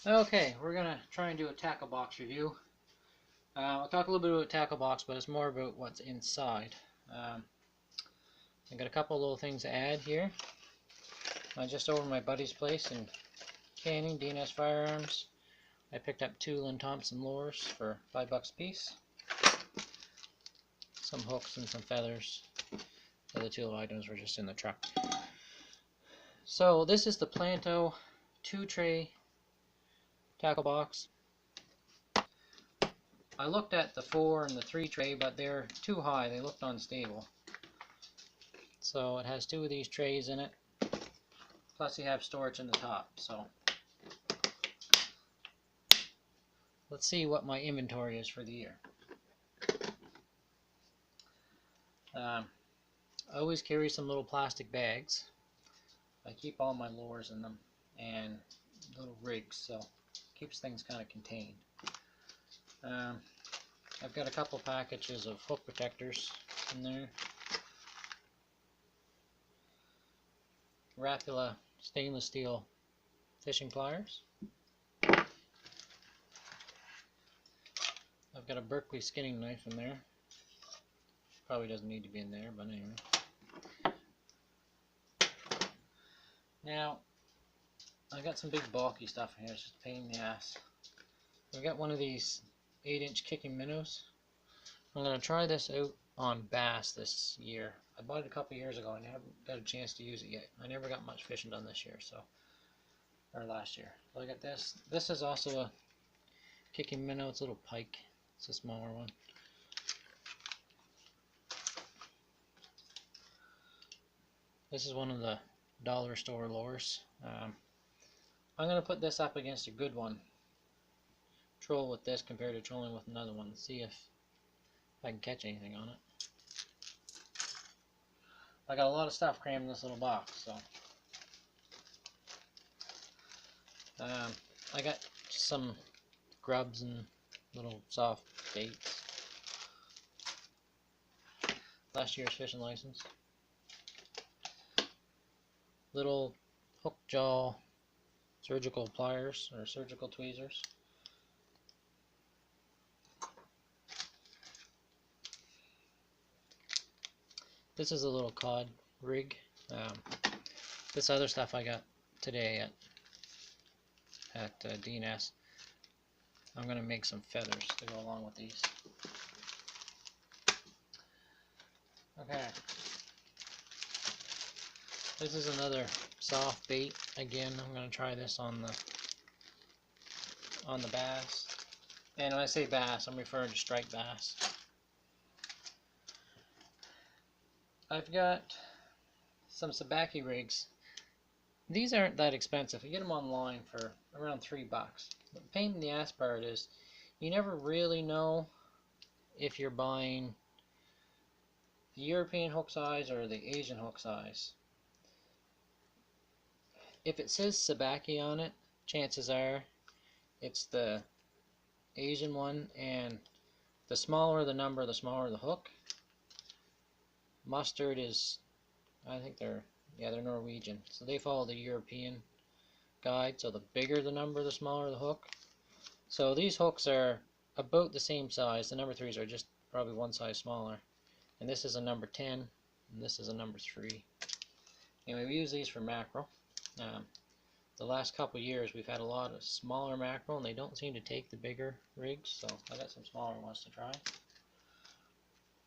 Okay, we're gonna try and do a tackle box review. I'll talk a little bit about tackle box, but it's more about what's inside. I got a couple little things to add here. Just over my buddy's place in Canning, D&S Firearms, I picked up two Lynn Thompson lures for $5 a piece. Some hooks and some feathers. The other two little items were just in the truck. So this is the Planto 2-tray tackle box. I looked at the 4 and the 3 tray, but they're too high. They looked unstable. So it has two of these trays in it. Plus you have storage in the top. So let's see what my inventory is for the year. I always carry some little plastic bags. I keep all my lures in them and little rigs, so it keeps things kind of contained. I've got a couple packages of hook protectors in there. Rapala stainless steel fishing pliers. I've got a Berkley skinning knife in there. Probably doesn't need to be in there, but anyway. Now, I got some big bulky stuff in here. It's just a pain in the ass. I've got one of these 8-inch kicking minnows. I'm going to try this out on bass this year. I bought it a couple years ago and I haven't got a chance to use it yet. I never got much fishing done this year, or last year. So I got this. This is also a kicking minnow. It's a little pike. It's a smaller one. This is one of the dollar store lures. I'm going to put this up against a good one. Troll with this compared to trolling with another one. See if I can catch anything on it. I got a lot of stuff crammed in this little box, so I got some grubs and little soft baits. Last year's fishing license. Little hook jaw surgical pliers or surgical tweezers. This is a little cod rig. This other stuff I got today at D&S. I'm going to make some feathers to go along with these. Okay. This is another soft bait. Again, I'm going to try this on the bass. And when I say bass, I'm referring to striped bass. I've got some Sabaki rigs. These aren't that expensive. You get them online for around $3. The pain in the ass part is you never really know if you're buying the European hook size or the Asian hook size. If it says Sabaki on it, chances are it's the Asian one, and the smaller the number, the smaller the hook. Mustard is, I think they're Norwegian, so they follow the European guide, so the bigger the number, the smaller the hook. So these hooks are about the same size. The number 3s are just probably one size smaller, and this is a number 10 and this is a number 3. Anyway, we use these for mackerel. The last couple years we've had a lot of smaller mackerel and they don't seem to take the bigger rigs, so I got some smaller ones to try.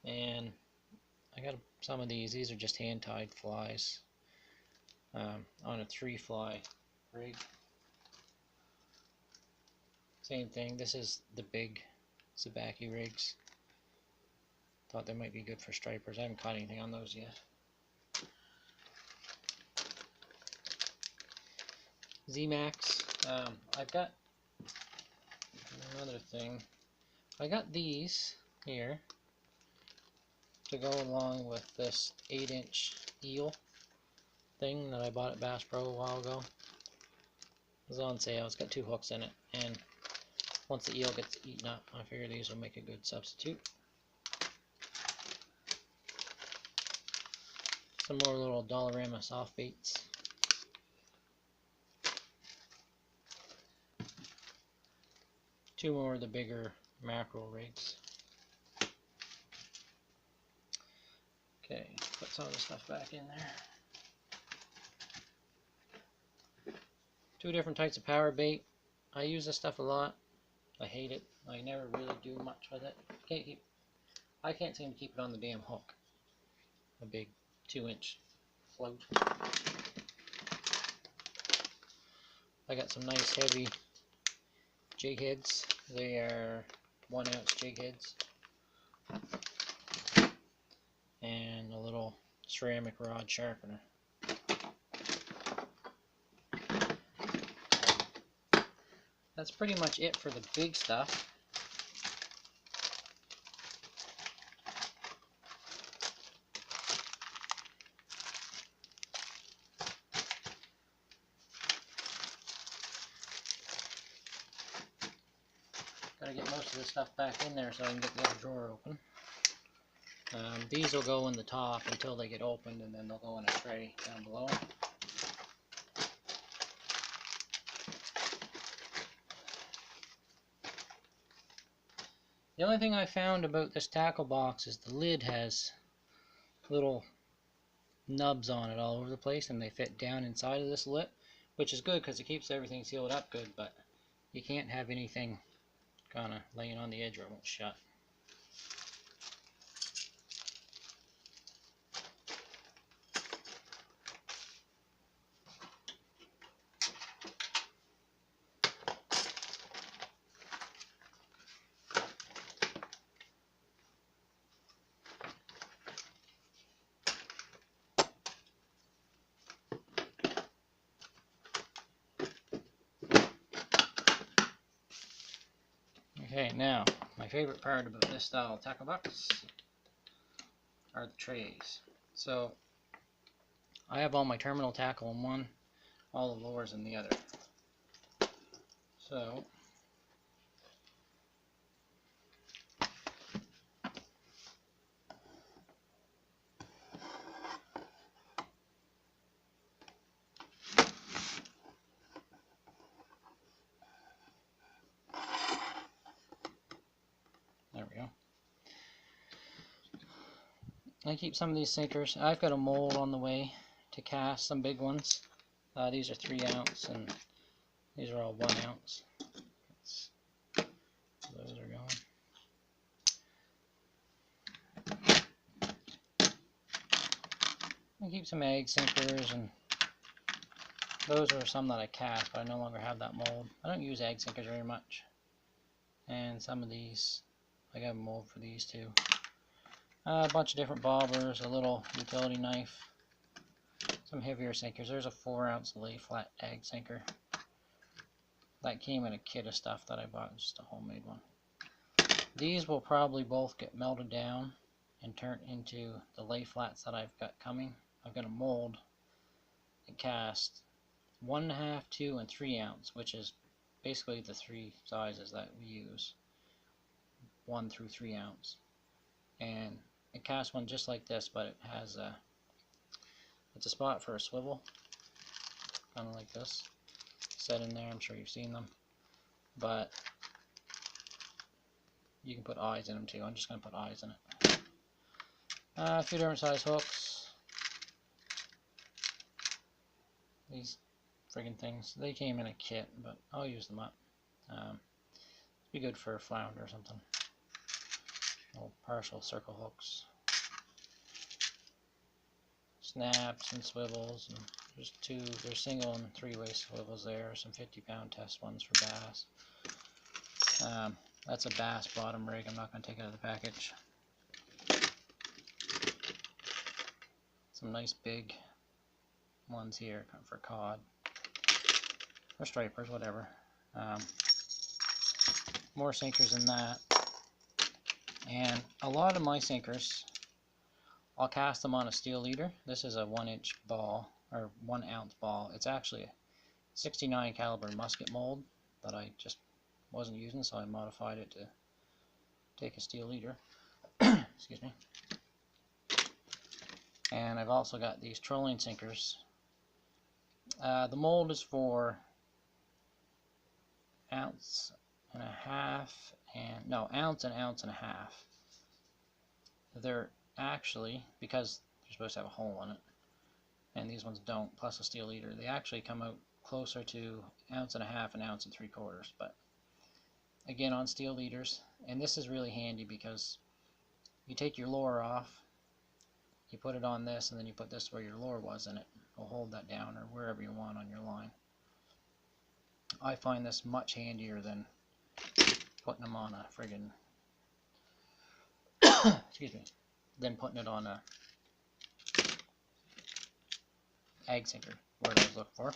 And I got some of these. These are just hand-tied flies on a 3-fly rig. Same thing. This is the big Sabaki rigs. Thought they might be good for stripers. I haven't caught anything on those yet. Z-Max. I've got another thing. I got these here to go along with this 8-inch eel thing that I bought at Bass Pro a while ago. It was on sale. It's got 2 hooks in it, and once the eel gets eaten up, I figure these will make a good substitute. Some more little Dollarama soft baits. 2 more of the bigger mackerel rigs. Okay, put some of the stuff back in there. 2 different types of power bait. I use this stuff a lot. I hate it. I never really do much with it. I can't seem to keep it on the damn hook. A big 2-inch float. I got some nice heavy jig heads. They are 1-ounce jig heads. And a little ceramic rod sharpener. That's pretty much it for the big stuff. Gotta get most of this stuff back in there so I can get the other drawer open. These will go in the top until they get opened, and then they'll go in a tray down below. The only thing I found about this tackle box is the lid has little nubs on it all over the place, and they fit down inside of this lip, which is good because it keeps everything sealed up good, but you can't have anything kind of laying on the edge or it won't shut. Okay, now my favorite part about this style tackle box are the trays. So I have all my terminal tackle in one, all the lures in the other. So there we go. I keep some of these sinkers. I've got a mold on the way to cast some big ones. These are 3-ounce and these are all 1-ounce. Those are going. I keep some egg sinkers, and those are some that I cast, but I no longer have that mold. I don't use egg sinkers very much. And some of these, I got a mold for these too. A bunch of different bobbers, a little utility knife, some heavier sinkers. There's a 4-ounce lay flat egg sinker. That came in a kit of stuff that I bought, just a homemade one. These will probably both get melted down and turned into the lay flats that I've got coming. I've got a mold and cast 1.5, 2, and 3-ounce, which is basically the 3 sizes that we use, 1 through 3-ounce. And it casts one just like this, but it has it's a spot for a swivel, kind of like this, set in there. I'm sure you've seen them, but you can put eyes in them too. I'm just going to put eyes in it. A few different size hooks. These friggin' things, they came in a kit, but I'll use them up. Be good for a flounder or something. Little partial circle hooks. Snaps and swivels, and there's single and 3-way swivels there, some 50-pound test ones for bass. That's a bass bottom rig. I'm not going to take it out of the package. Some nice big ones here for cod or stripers, whatever. More sinkers than that, and a lot of my sinkers, I'll cast them on a steel leader. This is a 1-inch ball, or 1-ounce ball. It's actually a 69 caliber musket mold that I just wasn't using, so I modified it to take a steel leader. Excuse me. And I've also got these trolling sinkers. The mold is for 1.5 and a half, and no, ounce and a half. They're actually, because they're supposed to have a hole in it, and these ones don't, plus a steel leader, they actually come out closer to ounce and a half and ounce and 3/4. But again, on steel leaders, and this is really handy because you take your lure off, you put it on this, and then you put this where your lure was, and it will hold that down, or wherever you want on your line. I find this much handier than putting them on a friggin' excuse me, than putting it on a ag sinker, word I was looking for.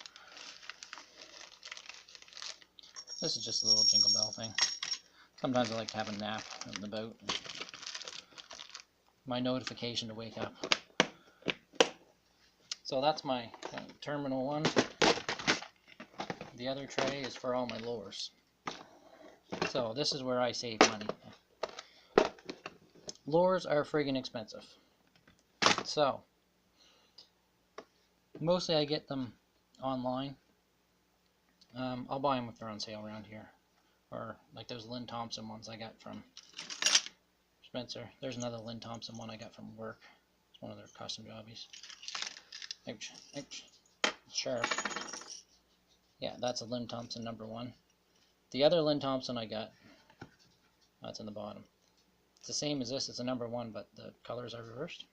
This is just a little jingle bell thing. Sometimes I like to have a nap out in the boat. My notification to wake up. So that's my terminal one. The other tray is for all my lures. So this is where I save money. Lures are friggin' expensive. So mostly I get them online. I'll buy them if they're on sale around here. Or like those Lynn Thompson ones I got from Spencer. There's another Lynn Thompson one I got from work. It's one of their custom jobbies. Ouch, ouch. Sharp. Yeah, that's a Lynn Thompson #1. The other Lynn Thompson I got, that's in the bottom. It's the same as this, it's a #1, but the colors are reversed.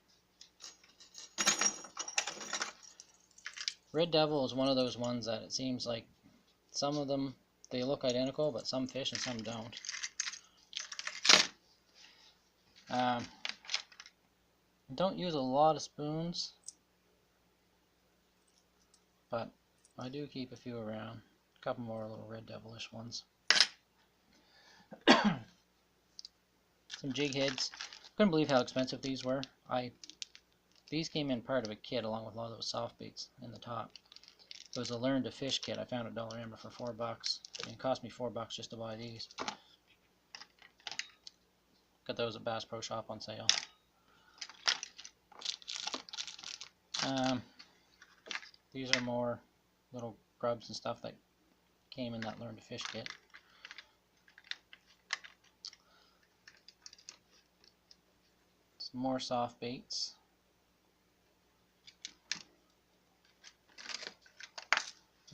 Red Devil is one of those ones that it seems like some of them, they look identical, but some fish and some don't. Don't use a lot of spoons, but I do keep a few around. A couple more little Red Devilish ones. Some jig heads. Couldn't believe how expensive these were. These came in part of a kit along with a lot of those soft baits in the top. It was a Learn to Fish kit. I found it at Dollarama for $4. And it cost me $4 just to buy these. Got those at Bass Pro Shop on sale. These are more little grubs and stuff that came in that Learn to Fish kit. Some more soft baits.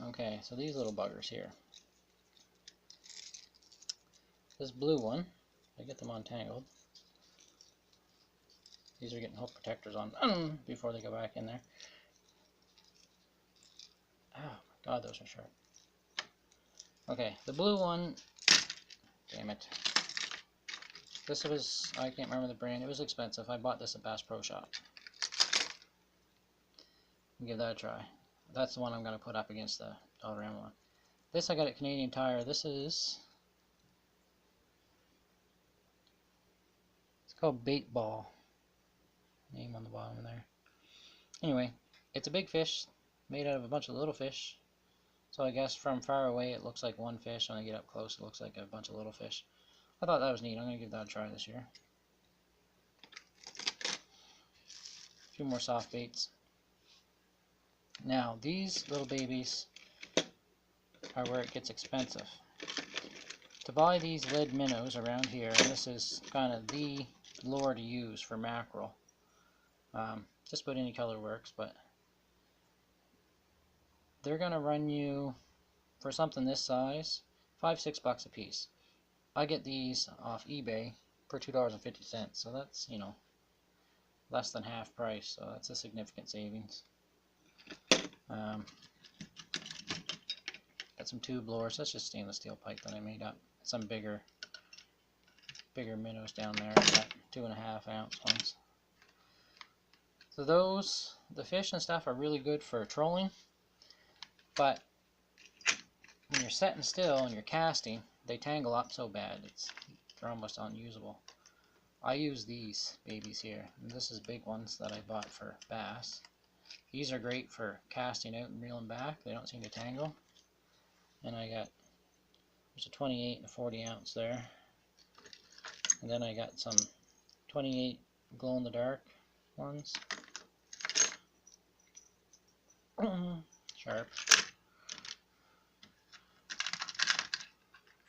Okay, so these little buggers here. This blue one, I get them untangled. These are getting hook protectors on before they go back in there. Oh my god, those are sharp. Okay, the blue one, damn it. This was, I can't remember the brand, it was expensive. I bought this at Bass Pro Shop. Give that a try. That's the one I'm going to put up against the Dollarama one. This I got at Canadian Tire. This is, it's called Bait Ball. Name on the bottom there. Anyway, it's a big fish made out of a bunch of little fish. So I guess from far away it looks like one fish. When I get up close it looks like a bunch of little fish. I thought that was neat. I'm going to give that a try this year. A few more soft baits. Now these little babies are where it gets expensive. To buy these lead minnows around here, and this is kind of the lure to use for mackerel. Just about any color works, but they're going to run you, for something this size, $5-6 a piece. I get these off eBay for $2.50, so that's, you know, less than half price, so that's a significant savings. Got some tube lures. That's just stainless steel pipe that I made up. Some bigger minnows down there. I got 2.5 ounce ones. So those, the fish and stuff are really good for trolling, but when you're setting still and you're casting, they tangle up so bad they're almost unusable. I use these babies here, and this is big ones that I bought for bass. These are great for casting out and reeling back. They don't seem to tangle. And I got, there's a 28 and a 40 ounce there. And then I got some 28 glow in the dark ones. Sharp.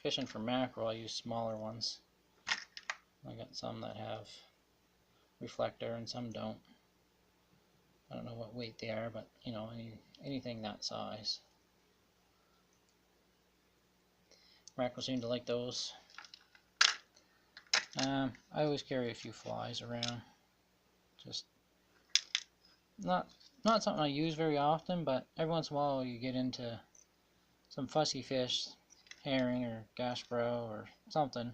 fishing for mackerel, I use smaller ones. I got some that have reflector and some don't. I don't know what weight they are, but you know, anything that size. Mackerel seem to like those. I always carry a few flies around. Just not something I use very often, but every once in a while you get into some fussy fish, herring or Gasbro or something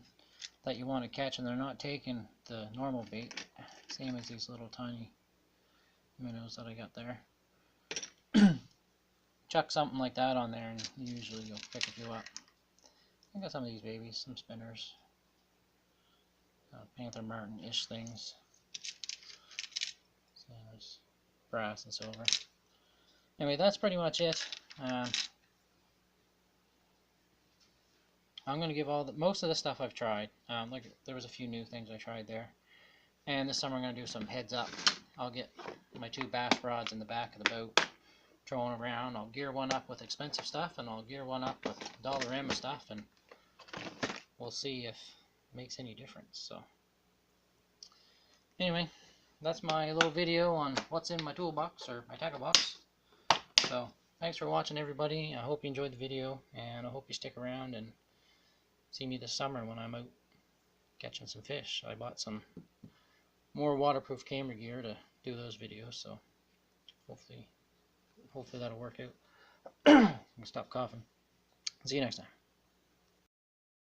that you want to catch, and they're not taking the normal bait. Same as these little tiny minnows that I got there. Chuck something like that on there, and usually you'll pick a few up. I got some of these babies, some spinners, Panther Martin-ish things. So there's brass and silver. Anyway, that's pretty much it. I'm going to give most of the stuff I've tried. Like there was a few new things I tried there. And this summer I'm going to do some heads up. I'll get my 2 bass rods in the back of the boat, throw them around. I'll gear one up with expensive stuff, and I'll gear one up with Dollarama stuff, and we'll see if it makes any difference. So anyway, that's my little video on what's in my toolbox, or my tackle box. So thanks for watching, everybody. I hope you enjoyed the video, and I hope you stick around and see me this summer when I'm out catching some fish. I bought some more waterproof camera gear to do those videos, so hopefully that'll work out. I'm gonna stop coughing. See you next time.